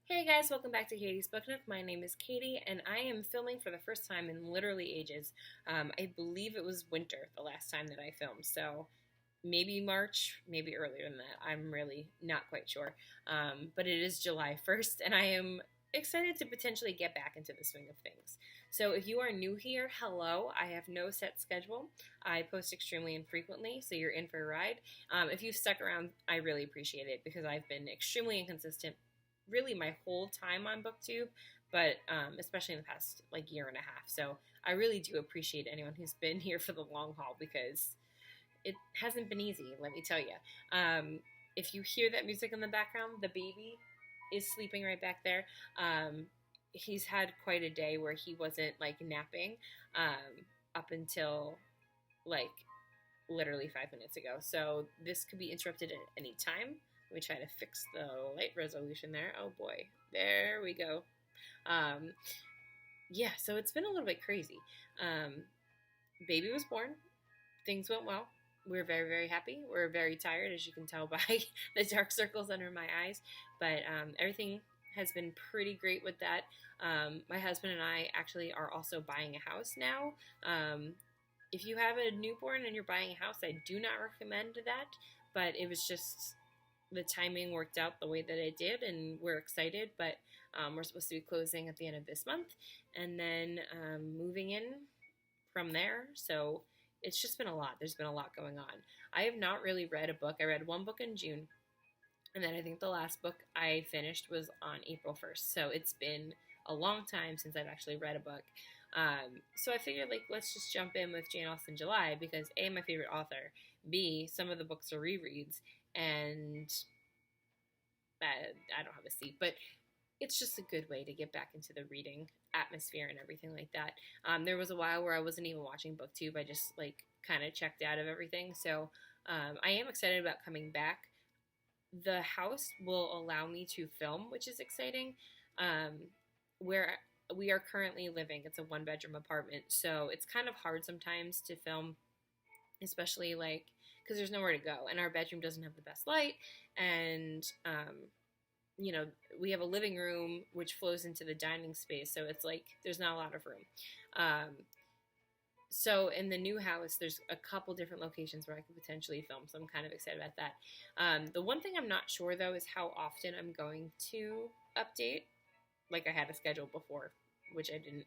Hey guys, welcome back to Katie's Book Nook. My name is Katie, and I am filming for the first time in literally ages. I believe it was winter the last time that I filmed, so maybe March, maybe earlier than that. I'm really not quite sure. But it is July 1st, and I am excited to potentially get back into the swing of things. So if you are new here, hello. I have no set schedule. I post extremely infrequently, so you're in for a ride. If you've stuck around, I really appreciate it because I've been extremely inconsistent really my whole time on BookTube, but especially in the past like year and a half. So I really do appreciate anyone who's been here for the long haul because it hasn't been easy, let me tell you. If you hear that music in the background, the baby is sleeping right back there. He's had quite a day where he wasn't like napping up until like literally 5 minutes ago. So this could be interrupted at any time. Let me try to fix the light resolution there. Oh boy, there we go. Um, yeah, so it's been a little bit crazy. Baby was born. Things went well. We're very, very happy. We're very tired, as you can tell by the dark circles under my eyes. But everything has been pretty great with that. My husband and I actually are also buying a house now. If you have a newborn and you're buying a house, I do not recommend that. But it was just the timing worked out the way that it did, and we're excited. But we're supposed to be closing at the end of this month, and then moving in from there. So it's just been a lot. There's been a lot going on. I have not really read a book. I read one book in June, and then I think the last book I finished was on April 1st. So it's been a long time since I've actually read a book. So I figured, like, let's just jump in with Jane Austen July because A, my favorite author, B, some of the books are rereads, and I don't have a seat, but it's just a good way to get back into the reading atmosphere and everything like that. There was a while where I wasn't even watching BookTube. I just like kind of checked out of everything. So I am excited about coming back. The house will allow me to film, which is exciting. Where we are currently living, it's a one-bedroom apartment, so it's kind of hard sometimes to film, especially like because there's nowhere to go, and our bedroom doesn't have the best light, and you know, we have a living room which flows into the dining space, so it's like there's not a lot of room. So in the new house, there's a couple different locations where I could potentially film, so I'm kind of excited about that. The one thing I'm not sure though is how often I'm going to update. Like I had a schedule before, which I didn't.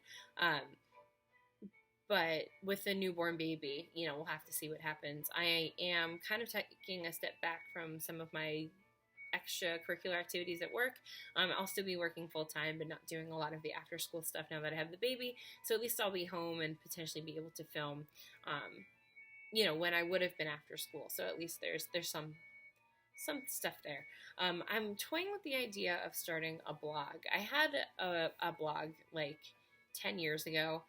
But with the newborn baby, you know, we'll have to see what happens. I am kind of taking a step back from some of my extracurricular activities at work. I'll still be working full time, but not doing a lot of the after school stuff now that I have the baby. So at least I'll be home and potentially be able to film, you know, when I would have been after school. So at least there's some stuff there. I'm toying with the idea of starting a blog. I had a blog like 10 years ago,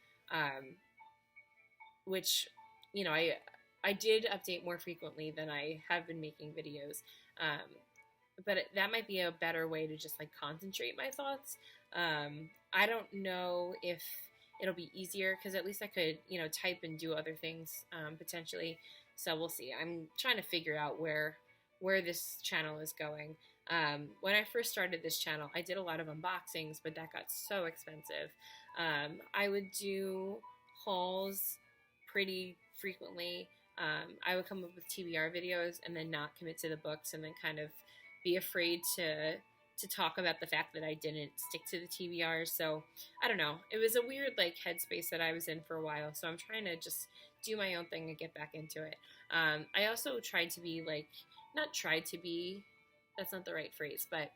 which, you know, I did update more frequently than I have been making videos. But that might be a better way to just like concentrate my thoughts. I don't know if it'll be easier because at least I could, you know, type and do other things potentially. So we'll see. I'm trying to figure out where this channel is going. When I first started this channel, I did a lot of unboxings, but that got so expensive. I would do hauls pretty frequently. I would come up with TBR videos and then not commit to the books and then kind of be afraid to talk about the fact that I didn't stick to the TBRs. So I don't know. It was a weird like headspace that I was in for a while. So I'm trying to just do my own thing and get back into it. I also tried to be like, not tried to be, that's not the right phrase, but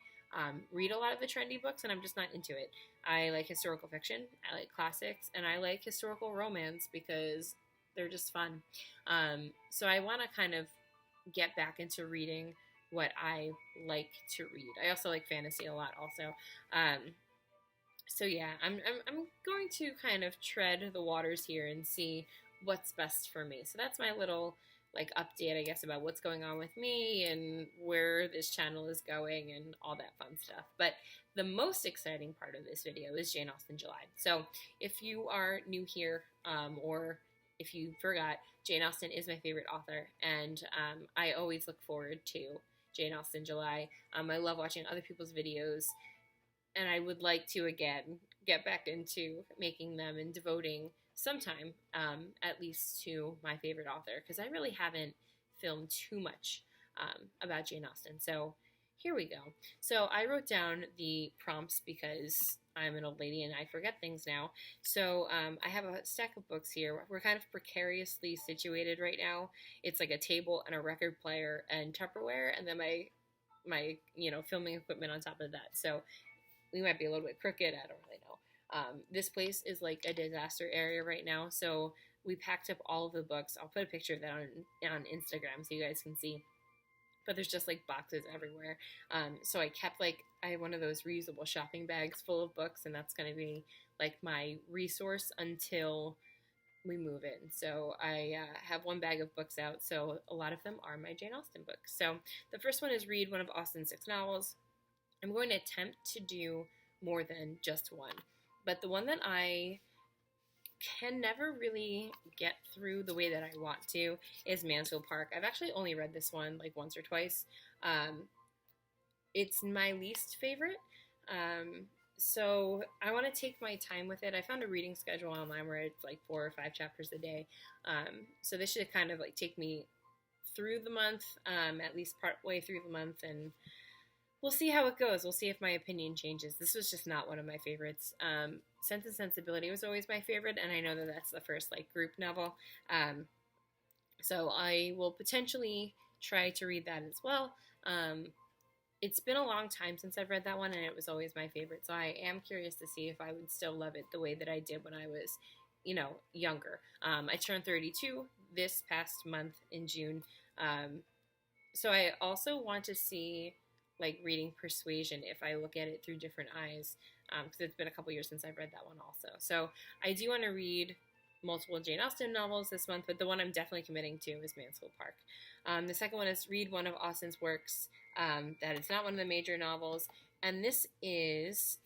read a lot of the trendy books, and I'm just not into it. I like historical fiction, I like classics, and I like historical romance because they're just fun. So I want to kind of get back into reading what I like to read. I also like fantasy a lot also. So yeah, I'm going to kind of tread the waters here and see what's best for me. So that's my little like update, I guess, about what's going on with me and where this channel is going and all that fun stuff. But the most exciting part of this video is Jane Austen July. So if you are new here, or if you forgot, Jane Austen is my favorite author, and I always look forward to Jane Austen July. I love watching other people's videos and I would like to again get back into making them and devoting some time, at least, to my favorite author, because I really haven't filmed too much about Jane Austen. So here we go. So I wrote down the prompts because I'm an old lady and I forget things now. So I have a stack of books here. We're kind of precariously situated right now. It's like a table and a record player and Tupperware, and then my filming equipment on top of that. So we might be a little bit crooked. I don't really know. This place is like a disaster area right now, so we packed up all of the books. I'll put a picture of that on Instagram so you guys can see. But there's just like boxes everywhere. So I have one of those reusable shopping bags full of books, and that's going to be like my resource until we move in. So I have one bag of books out, so a lot of them are my Jane Austen books. So the first one is read one of Austen's 6 novels. I'm going to attempt to do more than just one. But the one that I can never really get through the way that I want to is Mansfield Park. I've actually only read this one like once or twice. It's my least favorite. So I want to take my time with it. I found a reading schedule online where it's like 4 or 5 chapters a day. So this should kind of like take me through the month, at least part way through the month, and we'll see how it goes. We'll see if my opinion changes. This was just not one of my favorites. Sense and Sensibility was always my favorite, and I know that that's the first like group novel. So I will potentially try to read that as well. It's been a long time since I've read that one, and it was always my favorite. So I am curious to see if I would still love it the way that I did when I was, younger. I turned 32 this past month in June. So I also want to see like reading Persuasion if I look at it through different eyes, because it's been a couple years since I've read that one also. So I do want to read multiple Jane Austen novels this month, but the one I'm definitely committing to is Mansfield Park. The second one is read one of Austen's works that is not one of the major novels, and this is,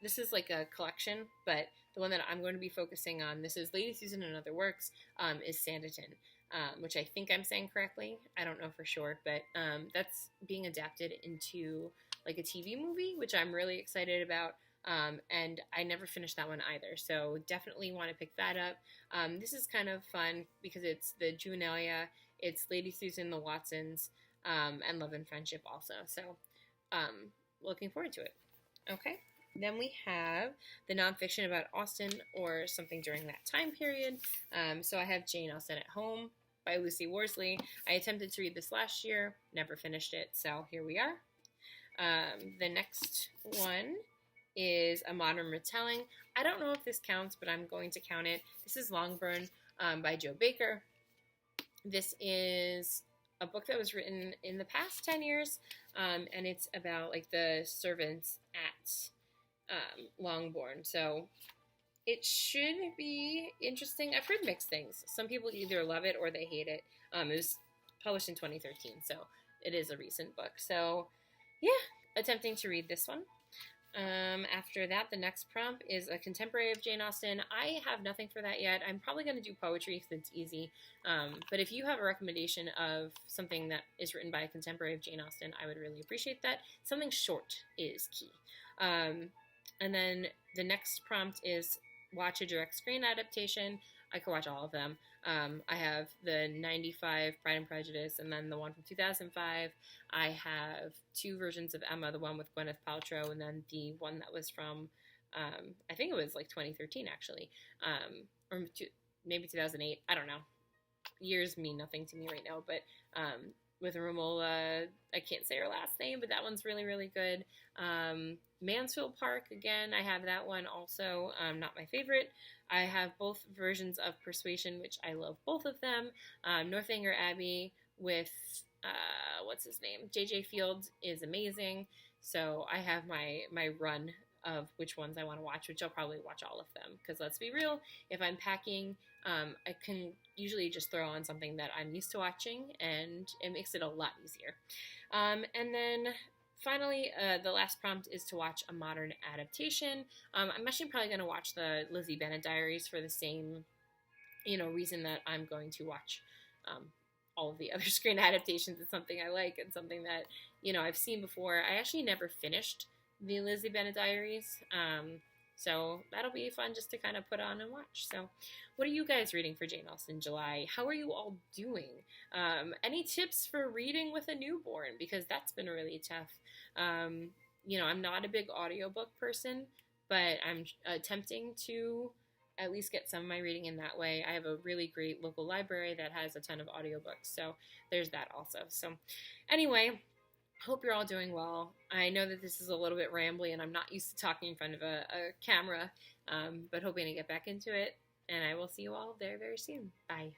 this is like a collection, but the one that I'm going to be focusing on, this is Lady Susan and Other Works, is Sanditon. Which I think I'm saying correctly. I don't know for sure, but that's being adapted into like a TV movie, which I'm really excited about. And I never finished that one either, so definitely want to pick that up. This is kind of fun because it's the Juvenilia, it's Lady Susan, the Watsons, and Love and Friendship also. So looking forward to it. Okay. Then we have the nonfiction about Austen or something during that time period. So I have Jane Austen at Home by Lucy Worsley. I attempted to read this last year, never finished it, so here we are. The next one is a modern retelling. I don't know if this counts, but I'm going to count it. This is Longbourn by Joe Baker. This is a book that was written in the past 10 years, and it's about like the servants at Longbourn. So it should be interesting. I've heard mixed things. Some people either love it or they hate it. It was published in 2013, so it is a recent book. So yeah, attempting to read this one. After that, the next prompt is a contemporary of Jane Austen. I have nothing for that yet. I'm probably going to do poetry because it's easy. But if you have a recommendation of something that is written by a contemporary of Jane Austen, I would really appreciate that. Something short is key. And then the next prompt is watch a direct screen adaptation. I could watch all of them. I have the 95 Pride and Prejudice, and then the one from 2005. I have 2 versions of Emma, the one with Gwyneth Paltrow, and then the one that was from, I think it was like 2013 actually, or maybe 2008. I don't know. Years mean nothing to me right now, but with Romola, I can't say her last name, but that one's really, really good. Mansfield Park, again, I have that one also, not my favorite. I have both versions of Persuasion, which I love both of them. Northanger Abbey with, what's his name? J.J. Fields is amazing. So I have my run of which ones I want to watch, which I'll probably watch all of them. Because let's be real, if I'm packing, I can usually just throw on something that I'm used to watching, and it makes it a lot easier. And then finally, the last prompt is to watch a modern adaptation. I'm actually probably going to watch the Lizzie Bennet Diaries for the same, reason that I'm going to watch all of the other screen adaptations. It's something I like and something that, I've seen before. I actually never finished the Lizzie Bennet Diaries. So that'll be fun just to kind of put on and watch. So, what are you guys reading for Jane Austen July? How are you all doing? Any tips for reading with a newborn? Because that's been really tough. I'm not a big audiobook person, but I'm attempting to at least get some of my reading in that way. I have a really great local library that has a ton of audiobooks, so there's that also. So, anyway, hope you're all doing well. I know that this is a little bit rambly and I'm not used to talking in front of a camera, but hoping to get back into it. And I will see you all very, very soon. Bye.